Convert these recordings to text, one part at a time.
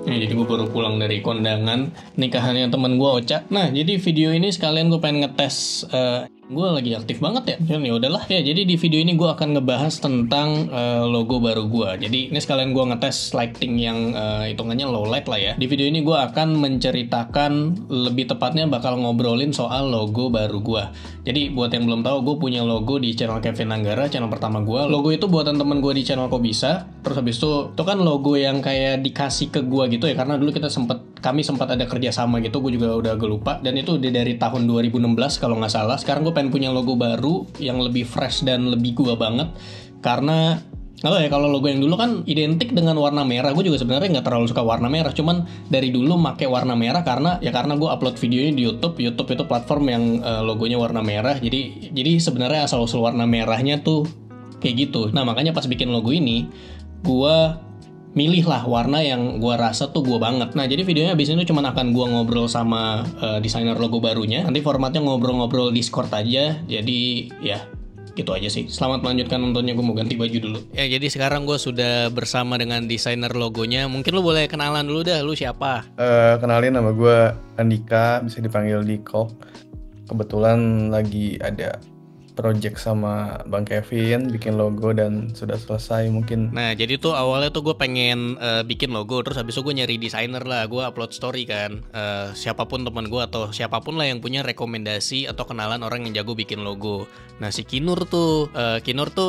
Ya, jadi gue baru pulang dari kondangan nikahannya temen gue Ocha. Nah, jadi video ini sekalian gue pengen ngetes. Gue lagi aktif banget ya. Dan ya udahlah. Ya, jadi di video ini gue akan ngebahas tentang logo baru gue. Jadi ini sekalian gue ngetes lighting yang hitungannya low light lah ya. Di video ini gue akan menceritakan, lebih tepatnya bakal ngobrolin soal logo baru gue. Jadi buat yang belum tahu, gue punya logo di channel Kevin Anggara, channel pertama gue. Logo itu buatan temen gue di channel Kok Bisa. Terus habis itu kan logo yang kayak dikasih ke gue gitu ya, karena dulu kami sempat ada kerja sama gitu, gue juga udah agak lupa, dan itu udah dari tahun 2016 kalau nggak salah. Sekarang gue pengen punya logo baru yang lebih fresh dan lebih gue banget, karena nggak tahu ya, kalau logo yang dulu kan identik dengan warna merah. Gue juga sebenarnya nggak terlalu suka warna merah, cuman dari dulu make warna merah karena gue upload videonya di YouTube. YouTube itu platform yang logonya warna merah, jadi sebenarnya asal usul warna merahnya tuh kayak gitu. Nah, makanya pas bikin logo ini gue milih lah warna yang gue rasa tuh gue banget. Nah, jadi videonya abis ini cuma akan gue ngobrol sama desainer logo barunya. Nanti formatnya ngobrol-ngobrol Discord aja. Jadi ya gitu aja sih. Selamat melanjutkan nontonnya, gue mau ganti baju dulu. Ya, jadi sekarang gue sudah bersama dengan desainer logonya. Mungkin lu boleh kenalan dulu dah, lu siapa? Kenalin, nama gue Andika, bisa dipanggil Diko. Kebetulan lagi ada project sama Bang Kevin, bikin logo dan sudah selesai mungkin. Nah, jadi tuh awalnya tuh gue pengen bikin logo, terus habis itu gue nyari desainer lah, gue upload story kan, siapapun teman gue atau siapapun lah yang punya rekomendasi atau kenalan orang yang jago bikin logo. Nah, si Kinur tuh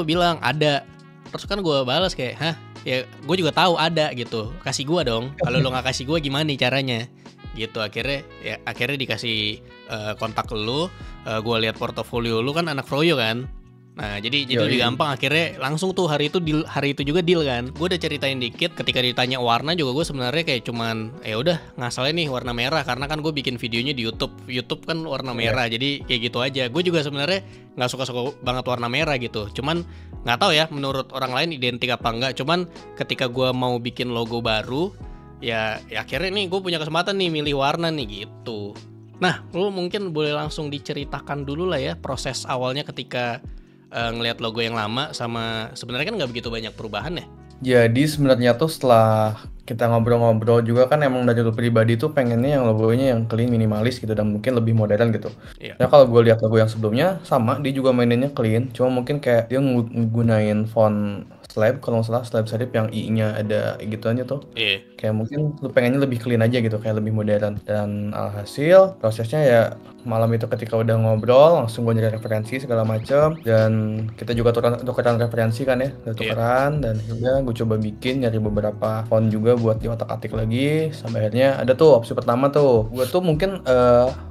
bilang ada, terus kan gue balas kayak, hah? Ya gue juga tahu ada gitu, kasih gue dong. Kalau lo nggak kasih gue gimana nih caranya? Gitu. Akhirnya dikasih kontak lu. Gue lihat portofolio lu kan anak Froyo kan. Nah, jadi lebih gampang. Akhirnya langsung tuh hari itu juga deal kan. Gue udah ceritain dikit. Ketika ditanya warna juga gue sebenarnya kayak cuman ya udah ngasalnya nih warna merah, karena kan gue bikin videonya di YouTube kan warna merah. Jadi kayak gitu aja. Gue juga sebenarnya nggak suka banget warna merah gitu. Cuman nggak tahu ya menurut orang lain identik apa enggak. Cuman ketika gue mau bikin logo baru, ya akhirnya nih gue punya kesempatan nih milih warna nih gitu. Nah, lu mungkin boleh langsung diceritakan dulu lah ya proses awalnya ketika ngelihat logo yang lama sama sebenarnya kan nggak begitu banyak perubahan ya. Jadi sebenarnya tuh setelah kita ngobrol-ngobrol juga kan emang dari lu pribadi tuh pengennya yang logonya yang clean, minimalis gitu, dan mungkin lebih modern gitu. Iya. Ya kalau gue lihat logo yang sebelumnya sama, dia juga maininnya clean, cuma mungkin kayak dia nggunain font slab, kalau nggak salah slab serif yang i-nya ada gitu aja tuh. Iya. Kayak mungkin lu pengennya lebih clean aja gitu, kayak lebih modern. Dan alhasil prosesnya ya malam itu ketika udah ngobrol langsung gue nyari referensi segala macam, dan kita juga tukeran referensi kan ya, udah tukeran. Dan akhirnya gue coba bikin, nyari beberapa font juga buat di otak-atik lagi, sampai akhirnya ada tuh opsi pertama tuh. Gue tuh mungkin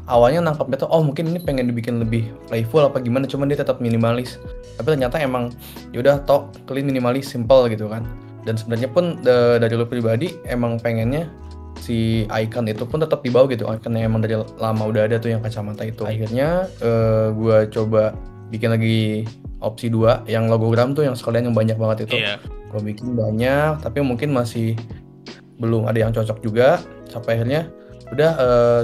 awalnya nangkapnya tuh mungkin ini pengen dibikin lebih playful apa gimana, cuman dia tetap minimalis. Tapi ternyata emang yaudah clean, minimalis, simple gitu kan. Dan sebenarnya pun dari lu pribadi emang pengennya si icon itu pun tetap di bawah gitu, iconnya emang dari lama udah ada tuh yang kacamata itu. Akhirnya gue coba bikin lagi opsi 2 yang logogram tuh, yang sekalian yang banyak banget itu. Gue bikin banyak tapi mungkin masih belum ada yang cocok juga, sampai akhirnya udah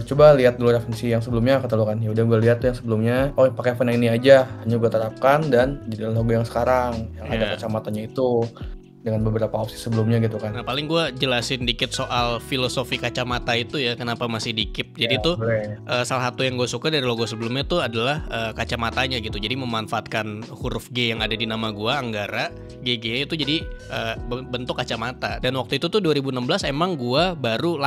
coba lihat dulu referensi yang sebelumnya, kata lo kan. Ya udah gue lihat tuh yang sebelumnya, pakai font yang ini aja, hanya gue terapkan dan jadi logo yang sekarang yang ada kacamatanya itu dengan beberapa opsi sebelumnya gitu kan. Nah, paling gue jelasin dikit soal filosofi kacamata itu ya, kenapa masih di keep. Jadi tuh salah satu yang gue suka dari logo sebelumnya tuh adalah kacamatanya gitu. Jadi memanfaatkan huruf G yang ada di nama gue, Anggara, GG itu jadi bentuk kacamata. Dan waktu itu tuh 2016 emang gue baru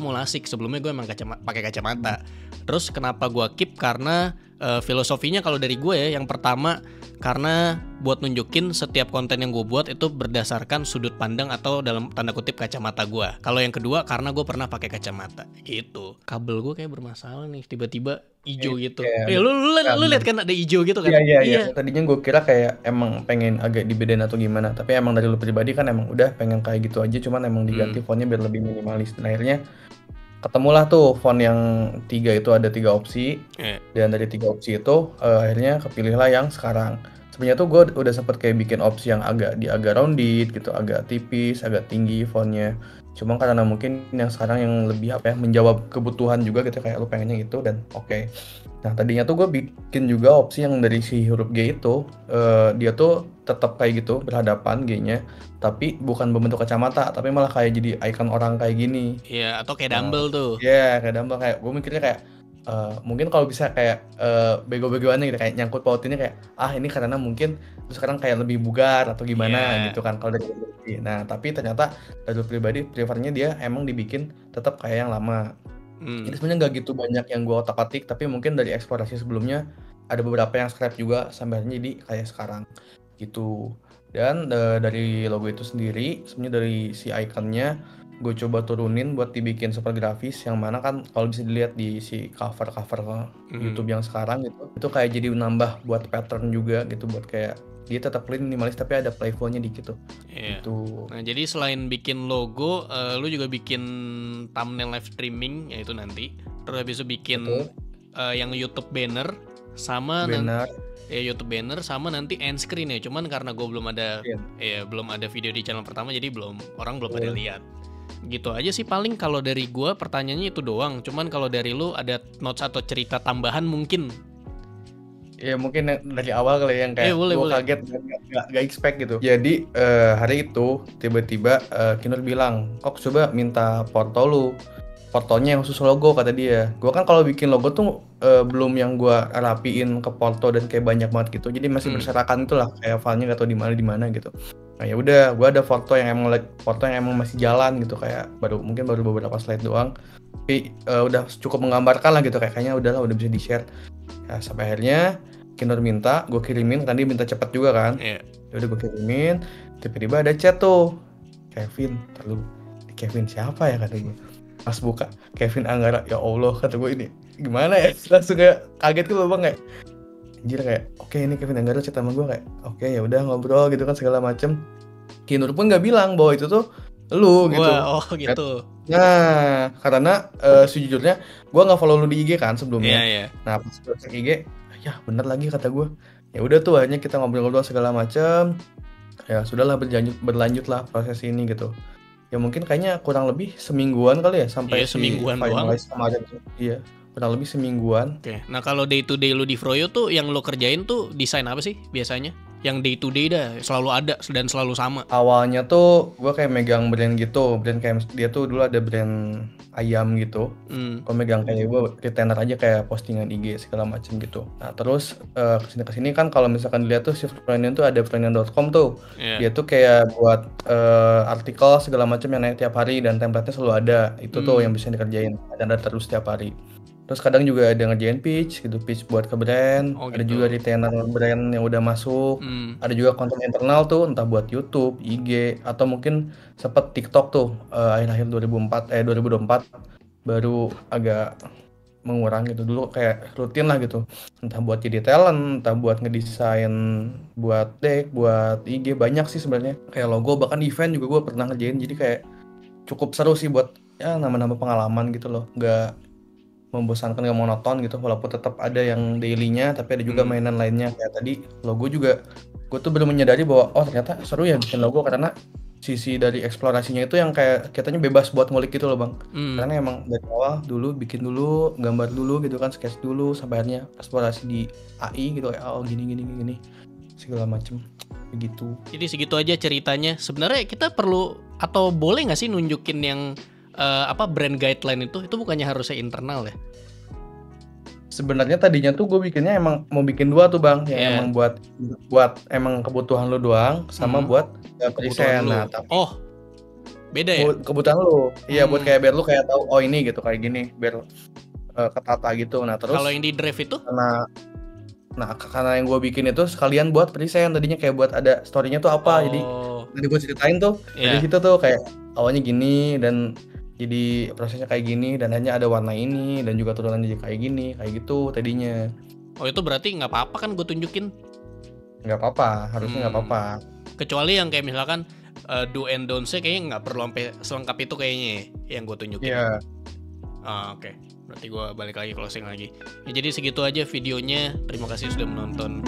mau lasik. Sebelumnya gue emang pakai kacamata. Terus kenapa gue keep? Karena filosofinya kalau dari gue ya, yang pertama karena buat nunjukin setiap konten yang gue buat itu berdasarkan sudut pandang atau dalam tanda kutip kacamata gue. Kalau yang kedua karena gue pernah pakai kacamata gitu. Kabel gue kayak bermasalah nih, tiba-tiba hijau gitu. Lu lihat kan ada hijau gitu kan? Iya. Tadinya gue kira kayak emang pengen agak dibedain atau gimana, tapi emang dari lu pribadi kan emang udah pengen kayak gitu aja, cuman emang diganti fontnya biar lebih minimalis. Dan akhirnya ketemulah tuh font yang 3 itu, ada 3 opsi. Dan dari 3 opsi itu akhirnya kepilihlah yang sekarang. Sebenarnya tuh gue udah sempet kayak bikin opsi yang agak rounded gitu, agak tipis, agak tinggi fontnya. Cuma karena mungkin yang sekarang yang lebih menjawab kebutuhan juga gitu, kayak lu pengennya gitu, dan Nah, tadinya tuh gue bikin juga opsi yang dari si huruf G itu, dia tuh tetap kayak gitu berhadapan G-nya, tapi bukan berbentuk kacamata, tapi malah kayak jadi icon orang kayak gini. Iya, atau kayak dumbbell tuh. Iya, kayak dumbbell, kayak gue mikirnya kayak mungkin kalau bisa kayak bego-begoannya gitu, kayak nyangkut pautinnya kayak ini karena mungkin terus sekarang kayak lebih bugar atau gimana Iya. gitu kan kalau dari pribadi. Nah, tapi ternyata dari pribadi prefernya dia emang dibikin tetap kayak yang lama. Jadi sebenarnya nggak gitu banyak yang gue otak-atik, tapi mungkin dari eksplorasi sebelumnya ada beberapa yang scrap juga sampai akhirnya jadi kayak sekarang gitu. Dan dari logo itu sendiri, sebenarnya dari si iconnya gue coba turunin buat dibikin super grafis, yang mana kan kalau bisa dilihat di si cover YouTube yang sekarang gitu, itu kayak jadi nambah buat pattern juga gitu, buat kayak dia tetap clean minimalis tapi ada playfulnya dikit tuh. Iya. Gitu. Nah, jadi selain bikin logo, lu juga bikin thumbnail live streaming yaitu nanti. Terus habis itu bikin yang YouTube banner sama YouTube banner sama nanti end screen ya. Cuman karena gue belum ada belum ada video di channel pertama, jadi orang belum pada lihat. Gitu aja sih paling kalau dari gue, pertanyaannya itu doang. Cuman kalau dari lu ada notes atau cerita tambahan mungkin? Ya mungkin dari awal kali yang kayak boleh. kaget gak expect gitu. Jadi hari itu tiba-tiba Kinur bilang, kok coba minta fotonya yang khusus logo, kata dia. Gue kan kalau bikin logo tuh belum yang gue rapiin ke foto dan kayak banyak banget gitu. Jadi masih berserakan itulah, kayak filenya gak tau di mana gitu. Nah ya udah, gue ada foto yang emang masih jalan gitu, kayak mungkin baru beberapa slide doang. Tapi udah cukup menggambarkan lah gitu, kayaknya udah bisa di-share. Ya, sampai akhirnya Kinur minta, gue kirimin, kan dia minta cepet juga kan. Iya. Udah gue kirimin, tiba-tiba ada chat tuh, Kevin siapa ya, kata gue. Pas buka, Kevin Anggara, ya Allah, kata gue, ini gimana ya, langsung kayak kaget gitu loh bang, kayak anjir, kayak oke, ini Kevin Anggara chat sama gue, kayak oke, ya udah ngobrol gitu kan segala macem. Kinur pun nggak bilang bahwa itu tuh lu gitu. Gitu. Nah, karena sejujurnya gue nggak follow lu di IG kan sebelumnya. Iya. Nah, pas gue cek IG, ya bener lagi kata gue. Ya udah tuh, akhirnya kita ngobrol-ngobrol segala macam. Ya sudahlah, berlanjut lah proses ini gitu. Ya mungkin kayaknya kurang lebih semingguan kali ya sampai semingguan finalize kemarin tuh. Iya, kurang lebih semingguan. Oke. Nah, kalau day to day lu di Froyo tuh yang lu kerjain tuh desain apa sih biasanya? Yang day to day dah selalu ada dan selalu sama. Awalnya tuh gue kayak megang brand gitu, brand kayak dia tuh dulu ada brand ayam gitu. Gue megang kayak gue retainer aja, kayak postingan IG segala macem gitu. Nah terus kesini kan kalau misalkan dilihat tuh si Freudian tuh ada freudian.com tuh. Dia tuh kayak buat artikel segala macam yang naik tiap hari dan template-nya selalu ada. Itu tuh yang bisa dikerjain, ada terus tiap hari. Terus kadang juga ada ngerjain pitch buat ke brand. Ada juga retainer brand yang udah masuk. Ada juga konten internal tuh, entah buat YouTube, IG, atau mungkin sempet TikTok tuh akhir-akhir 2024 baru agak mengurang gitu. Dulu kayak rutin lah gitu, entah buat jadi talent, entah buat ngedesain buat deck, buat IG, banyak sih sebenarnya. Kayak logo, bahkan event juga gue pernah ngerjain. Jadi kayak cukup seru sih buat ya nambah-nambah pengalaman gitu loh. Nggak membosankan, gak monoton gitu, walaupun tetap ada yang dailynya, tapi ada juga mainan lainnya. Kayak tadi logo juga, gue tuh baru menyadari bahwa ternyata seru ya bikin logo, karena sisi dari eksplorasinya itu yang kayak kitanya bebas buat ngulik gitu loh bang. Karena emang dari awal dulu bikin dulu, gambar dulu gitu kan, sketch dulu, sampai akhirnya eksplorasi di AI gitu, kayak gini segala macem begitu. Jadi segitu aja ceritanya. Sebenarnya kita perlu atau boleh nggak sih nunjukin yang brand guideline itu bukannya harusnya internal ya? Sebenarnya tadinya tuh gue bikinnya emang mau bikin 2 tuh bang, yang emang buat emang kebutuhan lu doang, sama buat present. Nah, tapi beda ya? Kebutuhan lu, iya, buat kayak biar lu kayak tahu ini gitu, kayak gini, biar ketata gitu. Nah terus kalau yang di drive itu? Karena yang gue bikin itu sekalian buat present, tadinya kayak buat ada story-nya tuh apa. Jadi tadi gue ceritain tuh dari situ tuh kayak awalnya gini, dan jadi prosesnya kayak gini, dan hanya ada warna ini, dan juga turunan jadi kayak gini, kayak gitu tadinya. Itu berarti nggak apa-apa kan gue tunjukin? Nggak apa-apa, harusnya nggak apa-apa. Kecuali yang kayak misalkan do and don'ts-nya kayaknya nggak perlu sampai selengkap itu kayaknya yang gue tunjukin. Iya. Oke. Berarti gue balik lagi closing lagi. Ya, jadi segitu aja videonya. Terima kasih sudah menonton.